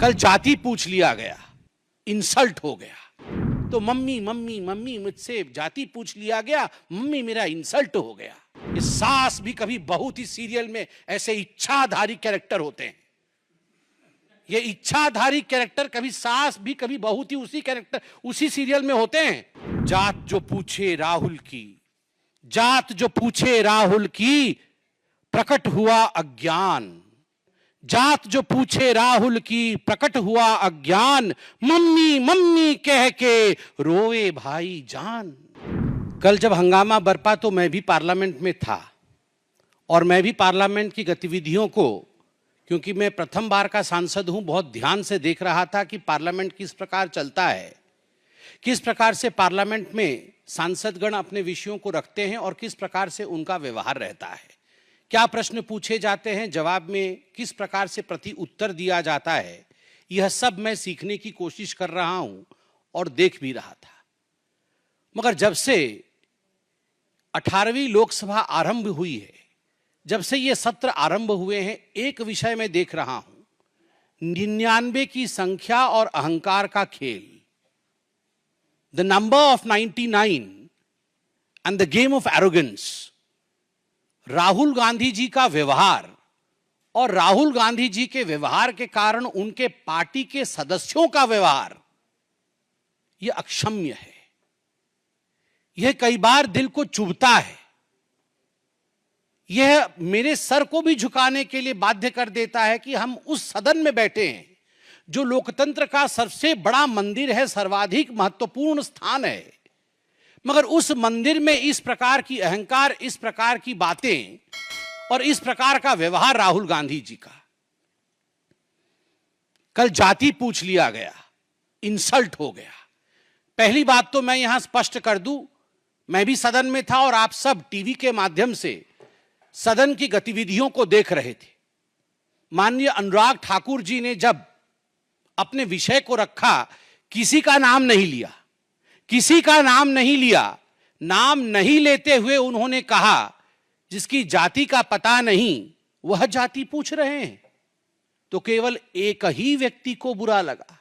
कल जाति पूछ लिया गया, इंसल्ट हो गया। तो मम्मी मम्मी मम्मी मुझसे जाति पूछ लिया गया, मम्मी मेरा इंसल्ट हो गया। ये सास भी कभी बहू थी सीरियल में ऐसे इच्छाधारी कैरेक्टर होते हैं। ये इच्छाधारी कैरेक्टर कभी सास भी कभी बहू थी उसी कैरेक्टर उसी सीरियल में होते हैं। जात जो पूछे राहुल की, जात जो पूछे राहुल की, प्रकट हुआ अज्ञान। जात जो पूछे राहुल की, प्रकट हुआ अज्ञान। मम्मी मम्मी कह के रोए भाई जान। कल जब हंगामा बरपा तो मैं भी पार्लियामेंट में था और मैं भी पार्लियामेंट की गतिविधियों को, क्योंकि मैं प्रथम बार का सांसद हूं, बहुत ध्यान से देख रहा था कि पार्लियामेंट किस प्रकार चलता है, किस प्रकार से पार्लियामेंट में सांसदगण अपने विषयों को रखते हैं और किस प्रकार से उनका व्यवहार रहता है, क्या प्रश्न पूछे जाते हैं, जवाब में किस प्रकार से प्रति उत्तर दिया जाता है। यह सब मैं सीखने की कोशिश कर रहा हूं और देख भी रहा था। मगर जब से 18वीं लोकसभा आरंभ हुई है, जब से ये सत्र आरंभ हुए हैं, एक विषय मैं देख रहा हूं, 99 की संख्या और अहंकार का खेल। The number of 99 and the game of arrogance. Rahul Gandhi ji का व्यवहार और राहुल गांधी जी के व्यवहार के कारण उनके पार्टी के सदस्यों का व्यवहार, यह अक्षम्य है। यह कई बार दिल को चुभता है। यह मेरे सर को भी झुकाने के लिए बाध्य कर देता है कि हम उस सदन में बैठे हैं जो लोकतंत्र का सबसे बड़ा मंदिर है, सर्वाधिक महत्वपूर्ण स्थान है, मगर उस मंदिर में इस प्रकार की अहंकार, इस प्रकार की बातें और इस प्रकार का व्यवहार राहुल गांधी जी का। कल जाति पूछ लिया गया, इंसल्ट हो गया। पहली बात तो मैं यहां स्पष्ट कर दूं, मैं भी सदन में था और आप सब टीवी के माध्यम से सदन की गतिविधियों को देख रहे थे। माननीय अनुराग ठाकुर जी ने जब अपने विषय को रखा, किसी का नाम नहीं लिया, किसी का नाम नहीं लिया। नाम नहीं लेते हुए उन्होंने कहा, जिसकी जाति का पता नहीं वह जाति पूछ रहे हैं। तो केवल एक ही व्यक्ति को बुरा लगा।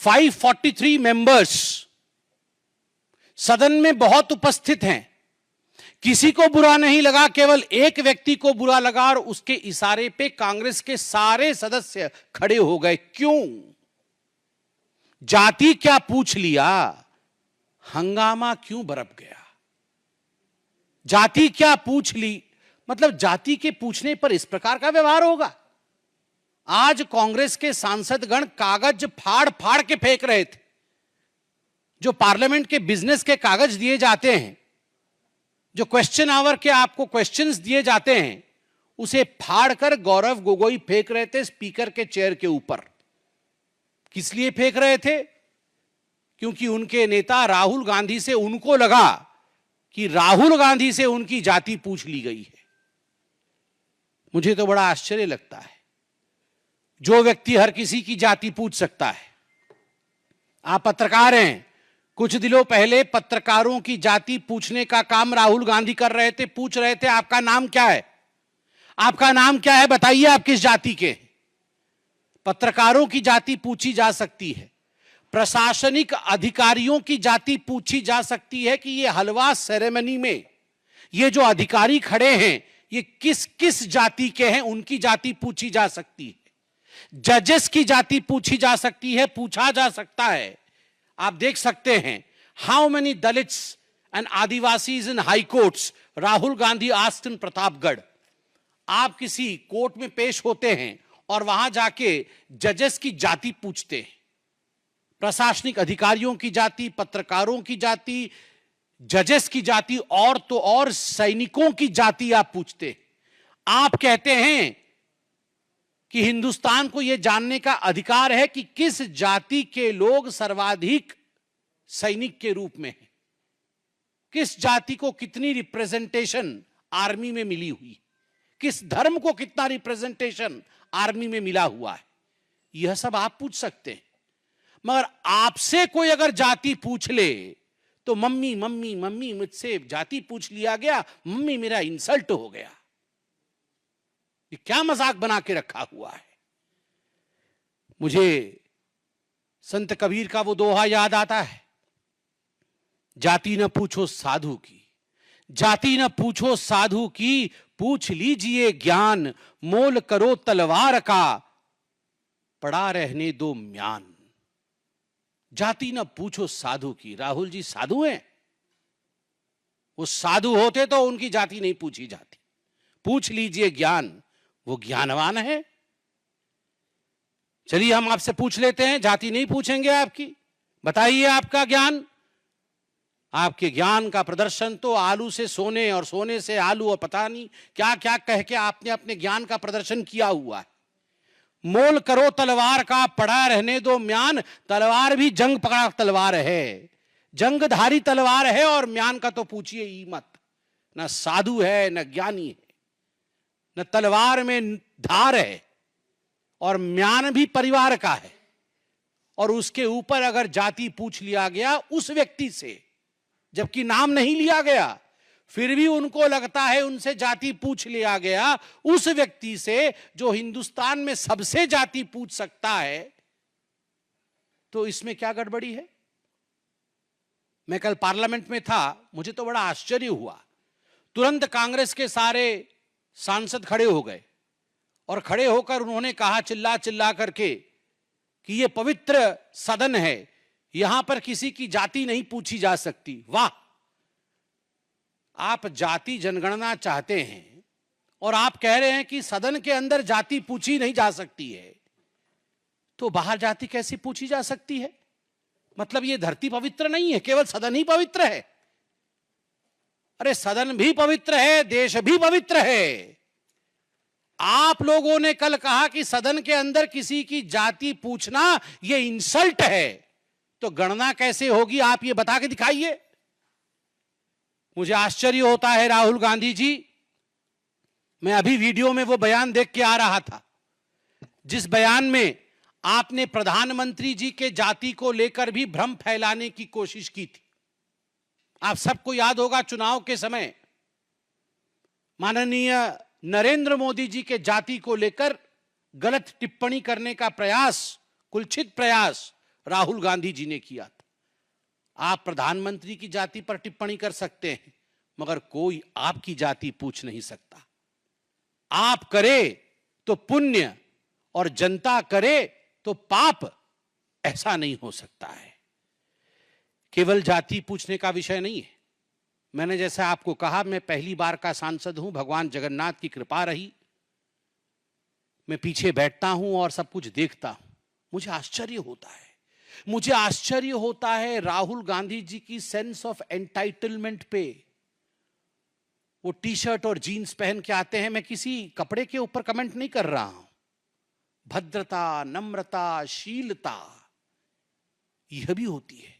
543 मेंबर्स सदन में बहुत उपस्थित हैं, किसी को बुरा नहीं लगा, केवल एक व्यक्ति को बुरा लगा और उसके इशारे पे कांग्रेस के सारे सदस्य खड़े हो गए। क्यों? जाति क्या पूछ लिया, हंगामा क्यों बरप गया? जाति क्या पूछ ली, मतलब जाति के पूछने पर इस प्रकार का व्यवहार होगा? आज कांग्रेस के सांसदगण कागज फाड़ फाड़ के फेंक रहे थे। जो पार्लियामेंट के बिजनेस के कागज दिए जाते हैं, जो क्वेश्चन आवर के आपको क्वेश्चंस दिए जाते हैं, उसे फाड़कर गौरव गोगोई फेंक रहे थे स्पीकर के चेयर के ऊपर। किस लिए फेंक रहे थे? क्योंकि उनके नेता राहुल गांधी से उनको लगा कि राहुल गांधी से उनकी जाति पूछ ली गई है। मुझे तो बड़ा आश्चर्य लगता है, जो व्यक्ति हर किसी की जाति पूछ सकता है। आप पत्रकार हैं, कुछ दिनों पहले पत्रकारों की जाति पूछने का काम राहुल गांधी कर रहे थे। पूछ रहे थे, आपका नाम क्या है, आपका नाम क्या है, बताइए आप किस जाति के। पत्रकारों की जाति पूछी जा सकती है, प्रशासनिक अधिकारियों की जाति पूछी जा सकती है कि ये हलवा सेरेमनी में ये जो अधिकारी खड़े हैं ये किस किस जाति के हैं, उनकी जाति पूछी जा सकती है। जजेस की जाति पूछी जा सकती है, पूछा जा सकता है। आप देख सकते हैं, how many Dalits and Adivasis in high courts Rahul Gandhi asked in Pratapgarh. आप किसी कोर्ट में पेश होते हैं और वहां जाके जजेस की जाति पूछते हैं, प्रशासनिक अधिकारियों की जाति, पत्रकारों की जाति, जजेस की जाति, और तो और सैनिकों की जाति आप पूछते हैं। आप कहते हैं कि हिंदुस्तान को यह जानने का अधिकार है कि किस जाति के लोग सर्वाधिक सैनिक के रूप में हैं, किस जाति को कितनी रिप्रेजेंटेशन आर्मी में मिली हुई, किस धर्म को कितना रिप्रेजेंटेशन आर्मी में मिला हुआ है। यह सब आप पूछ सकते हैं। मगर आपसे कोई अगर जाति पूछ ले तो मम्मी मम्मी मम्मी मुझसे जाति पूछ लिया गया, मम्मी मेरा इंसल्ट हो गया। ये क्या मजाक बना के रखा हुआ है? मुझे संत कबीर का वो दोहा याद आता है, जाति न पूछो साधु की, जाति न पूछो साधु की, पूछ लीजिए ज्ञान, मोल करो तलवार का, पड़ा रहने दो म्यान। जाति न पूछो साधु की। राहुल जी साधु हैं? वो साधु होते तो उनकी जाति नहीं पूछी जाती। पूछ लीजिए ज्ञान, वो ज्ञानवान है। चलिए हम आपसे पूछ लेते हैं, जाति नहीं पूछेंगे आपकी, बताइए आपका ज्ञान। आपके ज्ञान का प्रदर्शन तो आलू से सोने और सोने से आलू और पता नहीं क्या क्या कह के आपने अपने ज्ञान का प्रदर्शन किया हुआ है। मोल करो तलवार का, पड़ा रहने दो म्यान। तलवार भी जंग पकड़ा तलवार है, जंगधारी तलवार है, और म्यान का तो पूछिए ही मत। न साधु है, न ज्ञानी है, न तलवार में धार है, और म्यान भी परिवार का है। और उसके ऊपर अगर जाति पूछ लिया गया उस व्यक्ति से, जबकि नाम नहीं लिया गया, फिर भी उनको लगता है उनसे जाति पूछ लिया गया, उस व्यक्ति से जो हिंदुस्तान में सबसे जाति पूछ सकता है, तो इसमें क्या गड़बड़ी है? मैं कल पार्लियामेंट में था, मुझे तो बड़ा आश्चर्य हुआ। तुरंत कांग्रेस के सारे सांसद खड़े हो गए और खड़े होकर उन्होंने कहा चिल्ला चिल्ला करके कि ये पवित्र सदन है, यहां पर किसी की जाति नहीं पूछी जा सकती। वाह! आप जाति जनगणना चाहते हैं और आप कह रहे हैं कि सदन के अंदर जाति पूछी नहीं जा सकती है, तो बाहर जाति कैसे पूछी जा सकती है? मतलब ये धरती पवित्र नहीं है, केवल सदन ही पवित्र है? अरे सदन भी पवित्र है, देश भी पवित्र है। आप लोगों ने कल कहा कि सदन के अंदर किसी की जाति पूछना यह इंसल्ट है, तो गणना कैसे होगी आप ये बता के दिखाइए। मुझे आश्चर्य होता है राहुल गांधी जी, मैं अभी वीडियो में वो बयान देख के आ रहा था जिस बयान में आपने प्रधानमंत्री जी के जाति को लेकर भी भ्रम फैलाने की कोशिश की थी। आप सबको याद होगा चुनाव के समय माननीय नरेंद्र मोदी जी के जाति को लेकर गलत टिप्पणी करने का प्रयास, कुलछित प्रयास राहुल गांधी जी ने किया था। आप प्रधानमंत्री की जाति पर टिप्पणी कर सकते हैं, मगर कोई आपकी जाति पूछ नहीं सकता। आप करे तो पुण्य और जनता करे तो पाप, ऐसा नहीं हो सकता है। केवल जाति पूछने का विषय नहीं है। मैंने जैसा आपको कहा, मैं पहली बार का सांसद हूं, भगवान जगन्नाथ की कृपा रही। मैं पीछे बैठता हूं और सब कुछ देखता हूं, मुझे आश्चर्य होता है। मुझे आश्चर्य होता है राहुल गांधी जी की सेंस ऑफ एंटाइटलमेंट पे। वो टी शर्ट और जीन्स पहन के आते हैं, मैं किसी कपड़े के ऊपर कमेंट नहीं कर रहा हूं। भद्रता, नम्रता, शीलता यह भी होती है।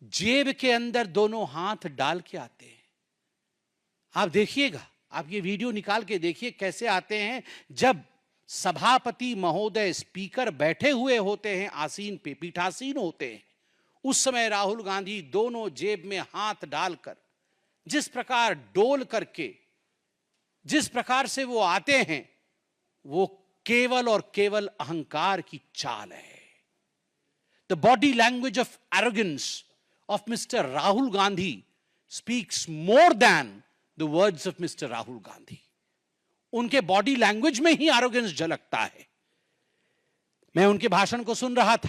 जेब के अंदर दोनों हाथ डाल के आते हैं। आप देखिएगा, आप ये वीडियो निकाल के देखिए कैसे आते हैं। जब सभापति महोदय, स्पीकर बैठे हुए होते हैं, आसीन पे, पीठासीन होते हैं, उस समय राहुल गांधी दोनों जेब में हाथ डालकर जिस प्रकार डोल करके जिस प्रकार से वो आते हैं, वो केवल और केवल अहंकार की चाल है। The body language of arrogance of Mr. Rahul Gandhi speaks more than the words of Mr. Rahul Gandhi. उनके बॉडी लैंग्वेज में ही एरोगेंस झलकता है। मैं उनके भाषण को सुन रहा था,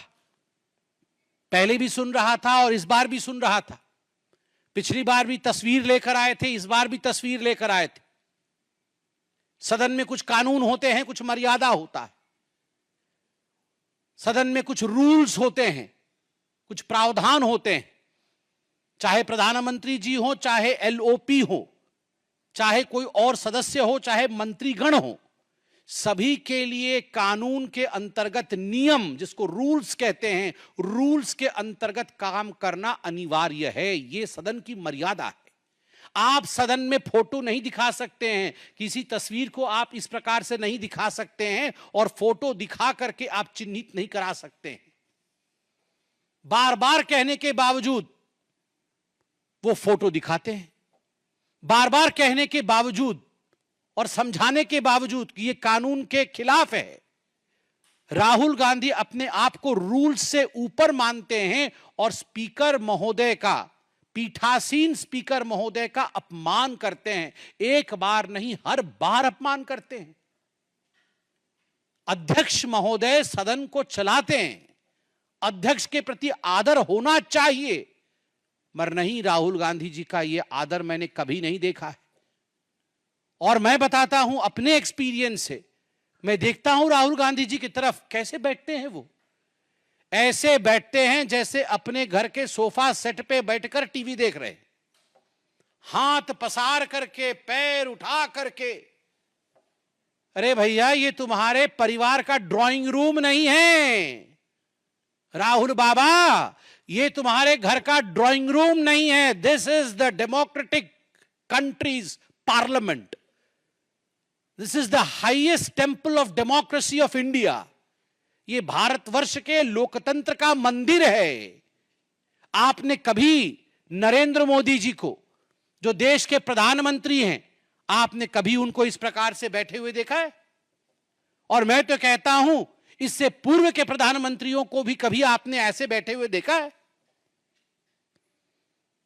पहले भी सुन रहा था और इस बार भी सुन रहा था। पिछली बार भी तस्वीर लेकर आए थे, इस बार भी तस्वीर लेकर आए थे। सदन में कुछ कानून होते हैं, कुछ मर्यादा होता है। सदन में कुछ रूल्स होते हैं, कुछ प्रावधान होते हैं। चाहे प्रधानमंत्री जी हो, चाहे एलओपी हो, चाहे कोई और सदस्य हो, चाहे मंत्रीगण हो, सभी के लिए कानून के अंतर्गत नियम, जिसको रूल्स कहते हैं, रूल्स के अंतर्गत काम करना अनिवार्य है। यह सदन की मर्यादा है। आप सदन में फोटो नहीं दिखा सकते हैं, किसी तस्वीर को आप इस प्रकार से नहीं दिखा सकते हैं और फोटो दिखा करके आप चिन्हित नहीं करा सकते हैं। बार बार कहने के बावजूद वो फोटो दिखाते हैं, बार बार कहने के बावजूद और समझाने के बावजूद कि ये कानून के खिलाफ है, राहुल गांधी अपने आप को रूल से ऊपर मानते हैं और स्पीकर महोदय का, पीठासीन स्पीकर महोदय का अपमान करते हैं। एक बार नहीं, हर बार अपमान करते हैं। अध्यक्ष महोदय सदन को चलाते हैं, अध्यक्ष के प्रति आदर होना चाहिए, मगर नहीं, राहुल गांधी जी का यह आदर मैंने कभी नहीं देखा है। और मैं बताता हूं अपने एक्सपीरियंस से, मैं देखता हूं राहुल गांधी जी की तरफ कैसे बैठते हैं। वो ऐसे बैठते हैं जैसे अपने घर के सोफा सेट पे बैठकर टीवी देख रहे हैं, हाथ पसार करके, पैर उठा करके। अरे भैया, ये तुम्हारे परिवार का ड्राइंग रूम नहीं है राहुल बाबा, ये तुम्हारे घर का ड्राइंग रूम नहीं है। This is the democratic countries parliament, this is the highest temple of democracy of India. ये भारतवर्ष के लोकतंत्र का मंदिर है। आपने कभी नरेंद्र मोदी जी को, जो देश के प्रधानमंत्री हैं, आपने कभी उनको इस प्रकार से बैठे हुए देखा है? और मैं तो कहता हूं, इससे पूर्व के प्रधानमंत्रियों को भी कभी आपने ऐसे बैठे हुए देखा है?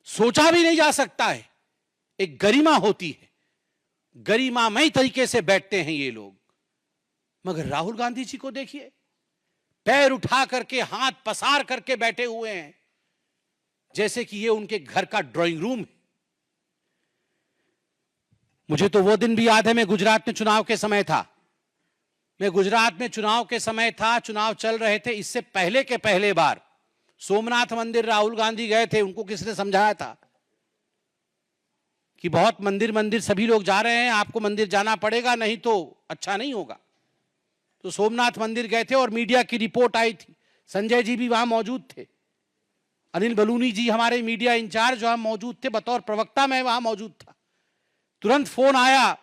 सोचा भी नहीं जा सकता है। एक गरिमा होती है, गरिमामय तरीके से बैठते हैं ये लोग। मगर राहुल गांधी जी को देखिए, पैर उठा करके, हाथ पसार करके बैठे हुए हैं, जैसे कि ये उनके घर का ड्राइंग रूम है। मुझे तो वो दिन भी याद है, मैं गुजरात में चुनाव के समय था। मैं गुजरात में चुनाव के समय था, चुनाव चल रहे थे। इससे पहले के पहले बार सोमनाथ मंदिर राहुल गांधी गए थे। उनको किसने समझाया था कि बहुत मंदिर मंदिर सभी लोग जा रहे हैं, आपको मंदिर जाना पड़ेगा, नहीं तो अच्छा नहीं होगा। तो सोमनाथ मंदिर गए थे और मीडिया की रिपोर्ट आई थी। संजय जी भी वहां मौजूद थे, अनिल बलूनी जी हमारे मीडिया इंचार्ज वहां मौजूद थे, बतौर प्रवक्ता मैं वहां मौजूद था। तुरंत फोन आया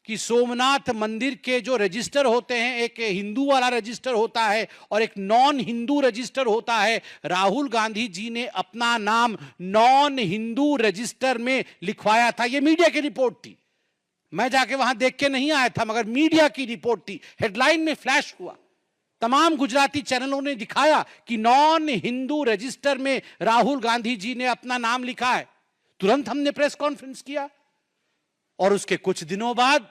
कि सोमनाथ मंदिर के जो रजिस्टर होते हैं, एक हिंदू वाला रजिस्टर होता है और एक नॉन हिंदू रजिस्टर होता है। राहुल गांधी जी ने अपना नाम नॉन हिंदू रजिस्टर में लिखवाया था। यह मीडिया की रिपोर्ट थी, मैं जाके वहां देख के नहीं आया था, मगर मीडिया की रिपोर्ट थी। हेडलाइन में फ्लैश हुआ, तमाम गुजराती चैनलों ने दिखाया कि नॉन हिंदू रजिस्टर में राहुल गांधी जी ने अपना नाम लिखा है। तुरंत हमने प्रेस कॉन्फ्रेंस किया और उसके कुछ दिनों बाद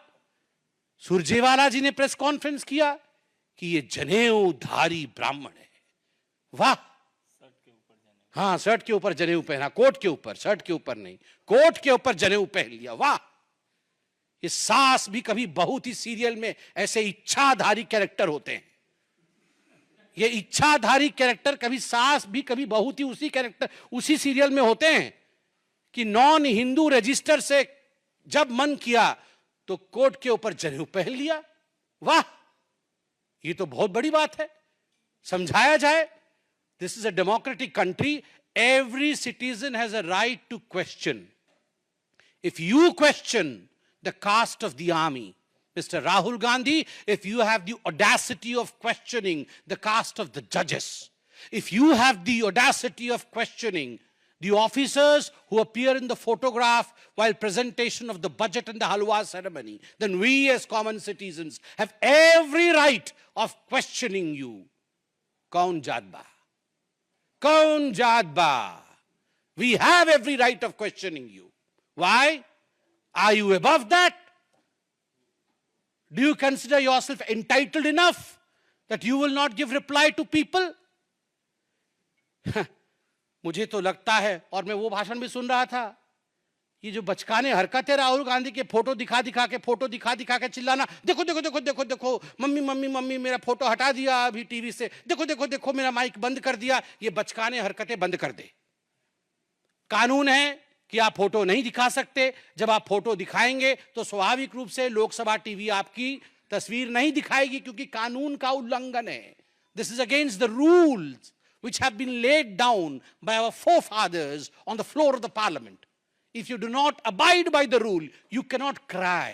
सुरजेवाला जी ने प्रेस कॉन्फ्रेंस किया कि ये जनेऊधारी ब्राह्मण है। वाह, हाँ, शर्ट के ऊपर जनेऊ पहना, कोट के ऊपर, शर्ट के ऊपर नहीं, कोट के ऊपर जनेऊ पहन लिया। वाह, ये सास भी कभी बहू थी सीरियल में, ऐसे इच्छाधारी कैरेक्टर होते हैं। ये इच्छाधारी कैरेक्टर कभी सास भी कभी बहू थी, उसी कैरेक्टर उसी सीरियल में होते हैं कि नॉन हिंदू रजिस्टर से जब मन किया तो कोट के ऊपर जनेऊ पहन लिया। वाह, ये तो बहुत बड़ी बात है, समझाया जाए। This is a democratic country, every citizen has a right to question. If you question the caste of the army, Mr. Rahul Gandhi, if you have the audacity of questioning the caste of the judges, if you have the audacity of questioning the officers who appear in the photograph while presentation of the budget and the halwa ceremony, then we as common citizens have every right of questioning you. Kaun jadba? Kaun jadba? We have every right of questioning you. Why? Are you above that? Do you consider yourself entitled enough that you will not give reply to people? मुझे तो लगता है, और मैं वो भाषण भी सुन रहा था, ये जो बचकाने हरकत है राहुल गांधी के, फोटो दिखा दिखा के चिल्लाना, देखो देखो देखो देखो देखो, मम्मी मम्मी मम्मी मेरा फोटो हटा दिया अभी टीवी से, देखो देखो देखो मेरा माइक बंद कर दिया। ये बचकाने हरकतें बंद कर दे। कानून है कि आप फोटो नहीं दिखा सकते। जब आप फोटो दिखाएंगे तो स्वाभाविक रूप से लोकसभा टीवी आपकी तस्वीर नहीं दिखाएगी, क्योंकि कानून का उल्लंघन है। This is against the rules which have been laid down by our forefathers on the floor of the parliament. If you do not abide by the rule, you cannot cry.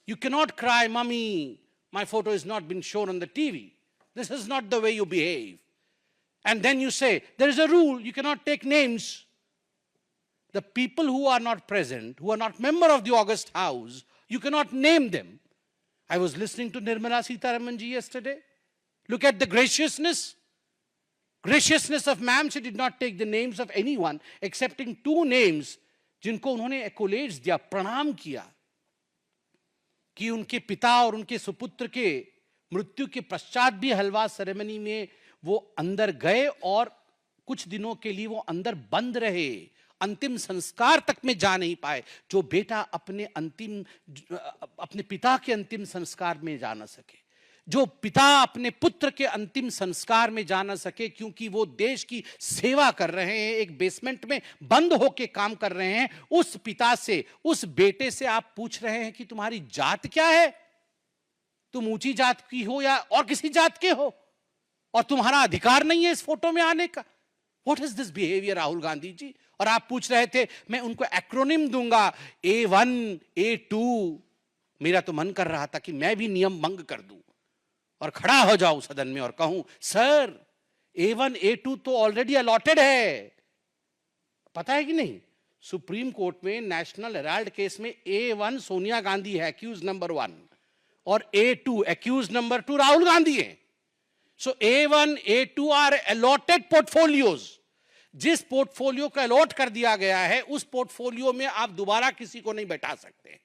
You cannot cry, "Mummy, my photo has not been shown on the TV." This is not the way you behave. And then you say, there is a rule, you cannot take names. The people who are not present, who are not member of the August House, you cannot name them. I was listening to Nirmala Sitharaman ji yesterday. Look at the graciousness of ma'am. She did not take the names of anyone excepting 2 names जिनको उन्होंने एक्कोलेड्स दिया, प्रणाम किया कि उनके पिता और उनके सुपुत्र के मृत्यु के पश्चात भी हलवा सेरेमनी में वो अंदर गए और कुछ दिनों के लिए वो अंदर बंद रहे, अंतिम संस्कार तक में जा नहीं पाए। जो बेटा अपने पिता के अंतिम संस्कार में जा ना सके, जो पिता अपने पुत्र के अंतिम संस्कार में जा ना सके क्योंकि वो देश की सेवा कर रहे हैं, एक बेसमेंट में बंद होके काम कर रहे हैं, उस पिता से, उस बेटे से आप पूछ रहे हैं कि तुम्हारी जात क्या है, तुम ऊंची जात की हो या और किसी जात के हो, और तुम्हारा अधिकार नहीं है इस फोटो में आने का। What is this behaviour Rahul Gandhi ji? और आप पूछ रहे थे मैं उनको एक्रोनिम दूंगा A1 A2। मेरा तो मन कर रहा था कि मैं भी नियम भंग कर दूं और खड़ा हो जाऊं सदन में और कहूं सर A1 A2 तो ऑलरेडी अलॉटेड है। पता है कि नहीं, सुप्रीम कोर्ट में नेशनल हेराल्ड केस में A1 सोनिया गांधी है, एक्यूज नंबर 1, और A2 accused number 2 Rahul Gandhi है। So A1 A2 are allotted portfolios. जिस पोर्टफोलियो को अलॉट कर दिया गया है उस पोर्टफोलियो में आप दोबारा किसी को नहीं बैठा सकते।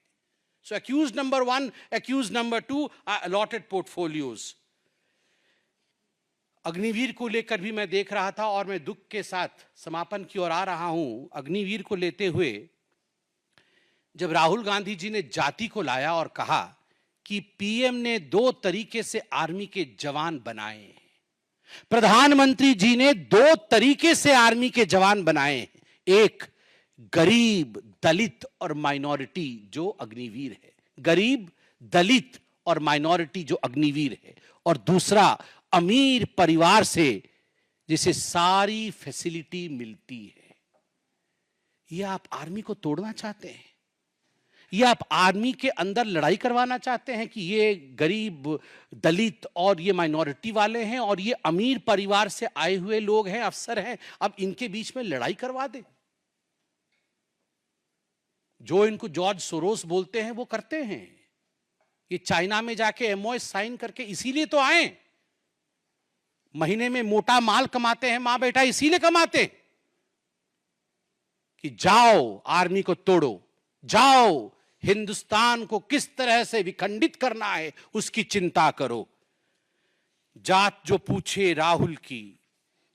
So accused number 1, accused number 2 are allotted portfolios. Agniveer को लेकर भी मैं देख रहा था और मैं दुख के साथ समापन की ओर आ रहा हूं। अग्निवीर को लेते हुए जब राहुल गांधी जी ने जाति को लाया और कहा कि पीएम ने 2 तरीके से आर्मी के जवान बनाए, प्रधानमंत्री जी ने 2 तरीके से आर्मी के जवान बनाए, एक गरीब, दलित और माइनॉरिटी जो अग्निवीर है, गरीब, दलित और माइनॉरिटी जो अग्निवीर है, और दूसरा अमीर परिवार से जिसे सारी फैसिलिटी मिलती है। यह आप आर्मी को तोड़ना चाहते हैं? ये आप आर्मी के अंदर लड़ाई करवाना चाहते हैं कि ये गरीब, दलित और ये माइनॉरिटी वाले हैं और ये अमीर परिवार से आए हुए लोग हैं, अफसर हैं, अब इनके बीच में लड़ाई करवा दे? जो इनको जॉर्ज सोरोस बोलते हैं वो करते हैं। ये चाइना में जाके MOS साइन करके इसीलिए तो आए, महीने में मोटा माल कमाते हैं, मां बेटा इसीलिए कमाते कि जाओ आर्मी को तोड़ो, जाओ हिंदुस्तान को किस तरह से विखंडित करना है उसकी चिंता करो। जात जो पूछे राहुल की,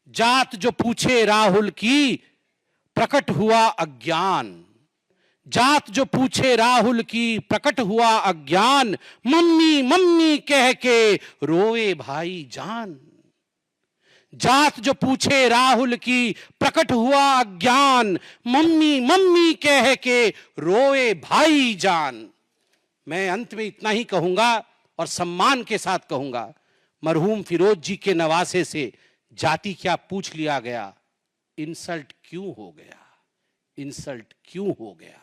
जात जो पूछे राहुल की, प्रकट हुआ अज्ञान, जात जो पूछे राहुल की, प्रकट हुआ अज्ञान, मम्मी मम्मी कह के रोए भाई जान। जात जो पूछे राहुल की, प्रकट हुआ अज्ञान, मम्मी मम्मी कह के रोए भाई जान। मैं अंत में इतना ही कहूंगा और सम्मान के साथ कहूंगा, मरहूम फिरोज जी के नवासे से जाति क्या पूछ लिया गया, इंसल्ट क्यों हो गया, इंसल्ट क्यों हो गया।